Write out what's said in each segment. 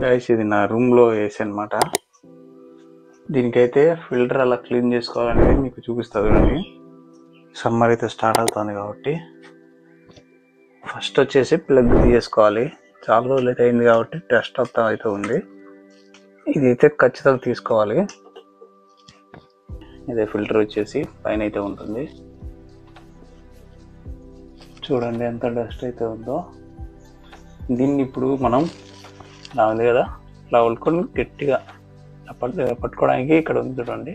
Guys ఇది నా రూమ్లో ఏసీ అనమాట. దీనికైతే ఫిల్టర్ అలా క్లీన్ చేసుకోవాలనేది మీకు చూపిస్తుంది. చూడండి, సమ్మర్ అయితే స్టార్ట్ అవుతుంది కాబట్టి ఫస్ట్ వచ్చేసి ప్లగ్ తీసుకోవాలి. చాలా రోజులు అయితే అయింది కాబట్టి టెస్ట్ అవుతా అయితే ఉంది. ఇది అయితే ఖచ్చితంగా తీసుకోవాలి. ఇదే ఫిల్టర్ వచ్చేసి పైన అయితే ఉంటుంది. చూడండి ఎంత డస్ట్ అయితే ఉందో. దీన్ని ఇప్పుడు మనం ఇలా ఉంది కదా, ఇలా ఉల్కొని గట్టిగా పట్టుకోవడానికి ఇక్కడ ఉంది చూడండి.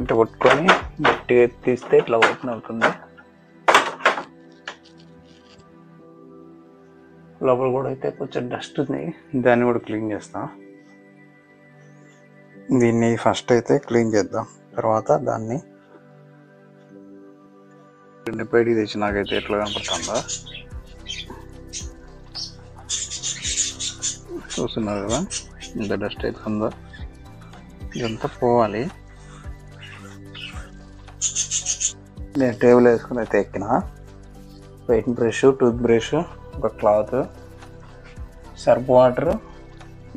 ఇట్లా పట్టుకొని గట్టిగా తీస్తే ఇట్లా ఓపెన్ అవుతుంది. లోపల కూడా అయితే కొంచెం డస్ట్ ఉంది, దాన్ని కూడా క్లీన్ చేస్తాం. దీన్ని ఫస్ట్ అయితే క్లీన్ చేద్దాం, తర్వాత దాన్ని బయటికి తెచ్చి నాకైతే ఎట్లా కనపడుతుందా చూస్తున్నారు కదా, ఇంత డస్ట్ అయితే ఉందో. ఇదంతా పోవాలి. నేను టేబుల్ వేసుకుని అయితే ఎక్కిన. పెయింట్ బ్రష్, టూత్ బ్రష్, ఒక cloth, Surf water,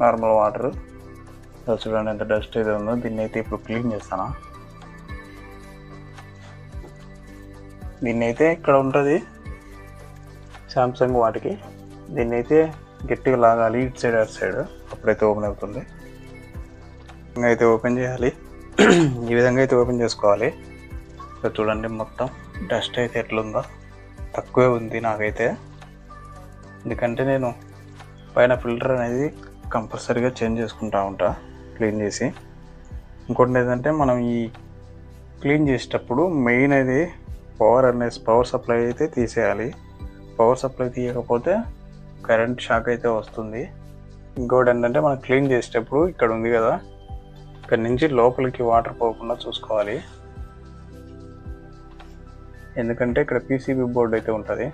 normal water. చూడండి ఎంత డస్ట్ అయితే ఉందో. దీన్ని అయితే ఇప్పుడు క్లీన్ చేస్తాను. దీన్ని అయితే ఇక్కడ ఉంటుంది సామ్సంగ్ వాటికి. దీన్ని అయితే గట్టిగా లాగాలి ఇటు సైడ్ అటు సైడ్, అప్పుడైతే ఓపెన్ అవుతుంది. అయితే ఓపెన్ చేయాలి. ఈ విధంగా అయితే ఓపెన్ చేసుకోవాలి. చూడండి మొత్తం డస్ట్ అయితే ఎట్లుందో, తక్కువే ఉంది నాకైతే. ఎందుకంటే నేను పైన ఫిల్టర్ అనేది కంపల్సరీగా చేంజ్ చేసుకుంటా ఉంటా క్లీన్ చేసి. ఇంకోటి ఏంటంటే మనం ఈ క్లీన్ చేసేటప్పుడు మెయిన్ అది పవర్ సప్లై అయితే తీసేయాలి. పవర్ సప్లై తీయకపోతే కరెంట్ షాక్ అయితే వస్తుంది. ఇంకోటి ఏంటంటే మనం క్లీన్ చేసేటప్పుడు ఇక్కడ ఉంది కదా, ఇక్కడ నుంచి లోపలికి వాటర్ పోకుండా చూసుకోవాలి. ఎందుకంటే ఇక్కడ పీసీబీ బోర్డు అయితే ఉంటుంది,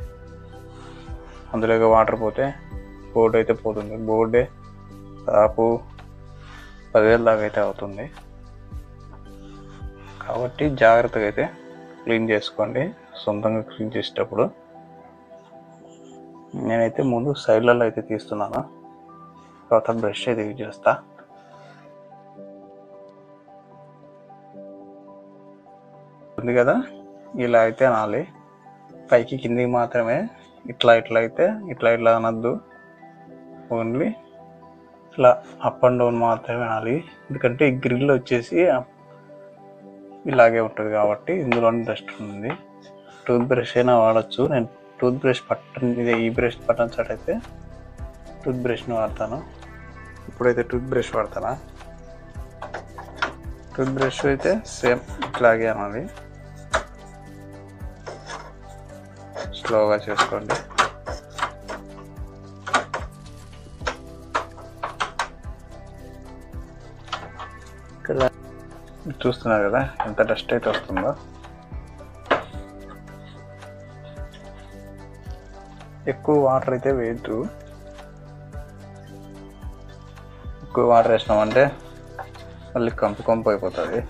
అందులోకి వాటర్ పోతే బోర్డు అయితే పోతుంది. బోర్డే దాపు 10,000 దాకా అయితే అవుతుంది. కాబట్టి జాగ్రత్తగా అయితే క్లీన్ చేసుకోండి సొంతంగా క్లీన్ చేసేటప్పుడు. నేనైతే ముందు సైడ్లలో అయితే తీస్తున్నాను, తర్వాత బ్రష్ అయితే యూజ్ చేస్తా. ఉంది కదా, ఇలా అయితే అనాలి. పైకి కిందికి మాత్రమే, ఇట్లా అయితే ఇట్లా అనద్దు. ఓన్లీ ఇట్లా అప్ అండ్ డౌన్ మాత్రమే అనాలి. ఎందుకంటే ఈ గ్రిల్ వచ్చేసి ఇలాగే ఉంటుంది కాబట్టి ఇందులోనే డస్ట్ ఉంది. టూత్ బ్రష్ అయినా వాడచ్చు. నేను టూత్ బ్రష్ ఈ బ్రష్ బటన్ సెట్ అయితే టూత్ బ్రష్ని వాడతాను. ఇప్పుడైతే టూత్ బ్రష్ వాడతానా. టూత్ బ్రష్ అయితే సేమ్ ఇట్లాగే అనాలి. స్లోగా చేసుకోండి. ఇక్కడ చూస్తున్నారు కదా ఎంత డస్ట్ అయితే వస్తుందో. ఎక్కువ వాటర్ అయితే వేయద్దు. ఎక్కువ వాటర్ వేసినామంటే మళ్ళీ కంపు అయిపోతుంది.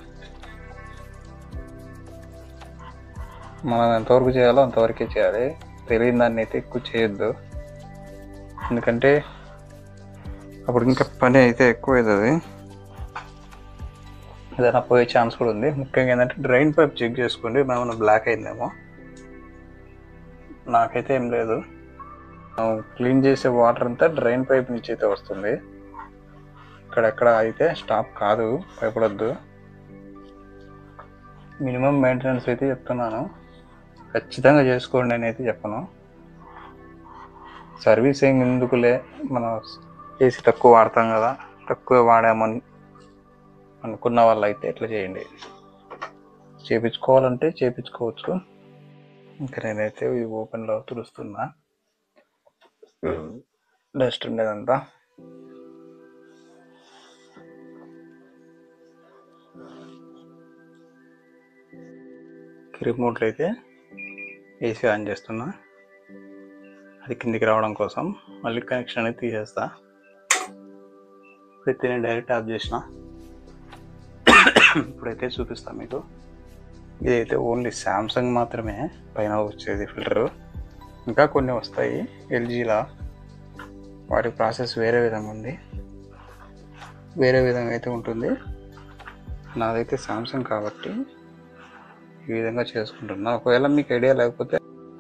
మనం ఎంతవరకు చేయాలో అంతవరకే చేయాలి. తెలియని దాన్ని అయితే ఎక్కువ చేయొద్దు, ఎందుకంటే అప్పుడు ఇంకా పని అయితే ఎక్కువ అవుతుంది. ఏదైనా పోయే ఛాన్స్ కూడా ఉంది. ముఖ్యంగా ఏంటంటే డ్రైన్ పైప్ చెక్ చేసుకోండి, ఏమైనా బ్లాక్ అయిందేమో. నాకైతే ఏం లేదు. క్లీన్ చేసే వాటర్ అంతా డ్రైన్ పైప్ నుంచి అయితే వస్తుంది. ఇక్కడెక్కడ అయితే స్టాప్ కాదు, భయపడొద్దు. మినిమం మెయింటెనెన్స్ అయితే చెప్తున్నాను, ఖచ్చితంగా చేసుకోండి అని అయితే చెప్పను. సర్వీసింగ్ ఎందుకులే, మనం ఏసీ తక్కువ వాడతాం కదా, తక్కువ వాడామని అనుకున్న వాళ్ళు అయితే ఇట్లా చేయండి. చేయించుకోవాలంటే చేయించుకోవచ్చు. ఇంకా నేనైతే ఈ ఓపెన్లో తుడుస్తున్నా డస్ట్ ఉండేదంతా. రిమోట్లో అయితే ఏసీ ఆన్ చేస్తున్నా, అది కిందికి రావడం కోసం. మళ్ళీ కనెక్షన్ అనేది తీసేస్తా. ఇప్పుడైతే నేను డైరెక్ట్ ఆఫ్ చేసిన. ఇప్పుడైతే చూపిస్తాను మీకు. ఇదైతే ఓన్లీ సామ్సంగ్ మాత్రమే పైన వచ్చేది ఫిల్టరు. ఇంకా కొన్ని వస్తాయి ఎల్జీలా, వాటి ప్రాసెస్ వేరే విధంగా ఉంది, వేరే విధంగా అయితే ఉంటుంది. నాదైతే సామ్సంగ్ కాబట్టి ఈ విధంగా చేసుకుంటున్నా. ఒకవేళ మీకు ఐడియా లేకపోతే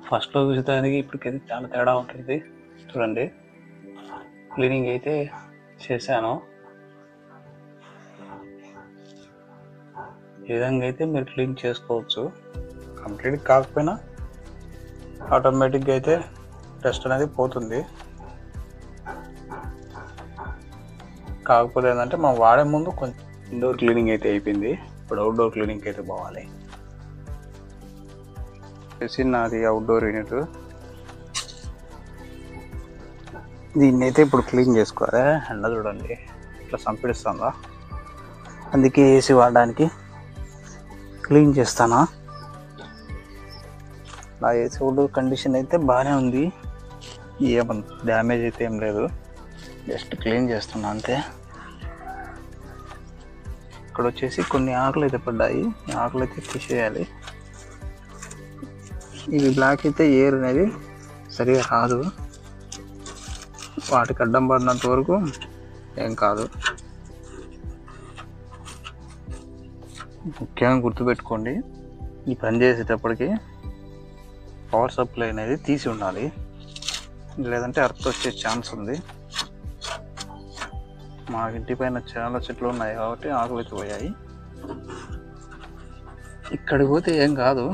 ఫస్ట్లో చూసేదానికి ఇప్పటికైతే చాలా తేడా ఉంటుంది. చూడండి, క్లీనింగ్ అయితే చేశాను. ఈ విధంగా అయితే మీరు క్లీన్ చేసుకోవచ్చు. కంప్లీట్ కాకపోయినా ఆటోమేటిక్గా అయితే డస్ట్ అనేది పోతుంది. కాకపోతే ఏంటంటే మనం వాడే ముందు కొంచెం ఇండోర్ క్లీనింగ్ అయితే అయిపోయింది. ఇప్పుడు అవుట్డోర్ క్లీనింగ్ అయితే పోవాలి. నాది అవుట్డోర్ యూనిట్. దీన్ని అయితే ఇప్పుడు క్లీన్ చేసుకోవాలి. ఎండ చూడండి ఇట్లా సంపిడిస్తుందా, అందుకే ఏసీ వాడడానికి క్లీన్ చేస్తానా. నా ఏసీ అవుట్డోర్ కండిషన్ అయితే బాగానే ఉంది, ఏమన్నా డ్యామేజ్ అయితే ఏం లేదు. జస్ట్ క్లీన్ చేస్తున్నా అంతే. ఇక్కడ వచ్చేసి కొన్ని ఆకులు అయితే పడ్డాయి, ఆకులు అయితే తీసేయాలి. ఇవి బ్లాక్ అయితే ఎయిర్ అనేది సరిగా రాదు, వాటికి అడ్డం పడినంత వరకు ఏం కాదు. ముఖ్యంగా గుర్తుపెట్టుకోండి, ఈ పని చేసేటప్పటికి పవర్ సప్లై అనేది తీసి ఉండాలి, లేదంటే అర్త్ వచ్చే ఛాన్స్ ఉంది. మా ఇంటి పైన చాలా చెట్లు ఉన్నాయి కాబట్టి ఆకులు అయితే పోయాయి. ఇక్కడికి పోతే ఏం కాదు,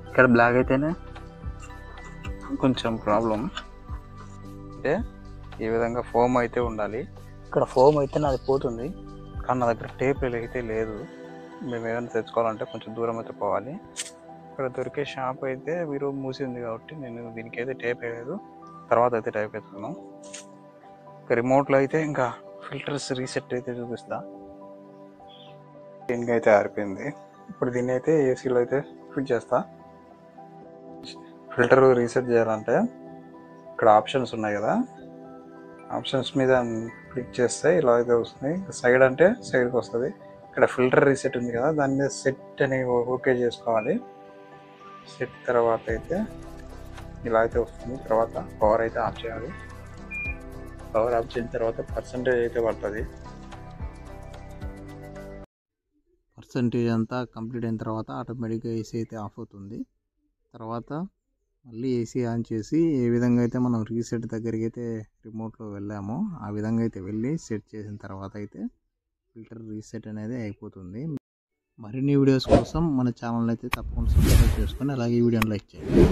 ఇక్కడ బ్లాక్ అయితేనే కొంచెం ప్రాబ్లం. అంటే ఈ విధంగా ఫోమ్ అయితే ఉండాలి. ఇక్కడ ఫోమ్ అయితే నాది పోతుంది, కానీ నా దగ్గర టేప్ అయితే లేదు. మేము ఏదైనా తెచ్చుకోవాలంటే కొంచెం దూరం అయితే పోవాలి. ఇక్కడ దొరికే షాప్ అయితే మీరు మూసింది కాబట్టి నేను దీనికి అయితే టేప్ వేయలేదు, తర్వాత అయితే టేప్ వేస్తున్నాను. రిమోట్లో అయితే ఇంకా ఫిల్టర్స్ రీసెట్ అయితే చూపిస్తా. దీనికి అయితే ఆరిపోయింది. ఇప్పుడు దీన్ని అయితే ఏసీలో అయితే ఫిట్ చేస్తా. ఫిల్టర్ రీసెట్ చేయాలంటే ఇక్కడ ఆప్షన్స్ ఉన్నాయి కదా, ఆప్షన్స్ మీద క్లిక్ చేస్తే ఇలా అయితే వస్తుంది. సైడ్ అంటే సైడ్కి వస్తుంది. ఇక్కడ ఫిల్టర్ రీసెట్ ఉంది కదా, దాని మీద సెట్ అని ఓకే చేసుకోవాలి. సెట్ తర్వాత అయితే ఇలా అయితే వస్తుంది. తర్వాత పవర్ అయితే ఆఫ్ చేయాలి. పవర్ ఆఫ్ చేసిన తర్వాత పర్సంటేజ్ అయితే పడుతుంది. పర్సంటేజ్ అంతా కంప్లీట్ అయిన తర్వాత ఆటోమేటిక్గా ఏసీ అయితే ఆఫ్ అవుతుంది. తర్వాత మళ్ళీ ఏసీ ఆన్ చేసి ఏ విధంగా అయితే మనం రీసెట్ దగ్గరికి అయితే రిమోట్లో వెళ్ళామో ఆ విధంగా అయితే వెళ్ళి సెట్ చేసిన తర్వాత అయితే ఫిల్టర్ రీసెట్ అనేది అయిపోతుంది. మరిన్ని వీడియోస్ కోసం మన ఛానల్ అయితే తప్పకుండా సబ్స్క్రైబ్ చేసుకొని అలాగే ఈ వీడియోని లైక్ చేయండి.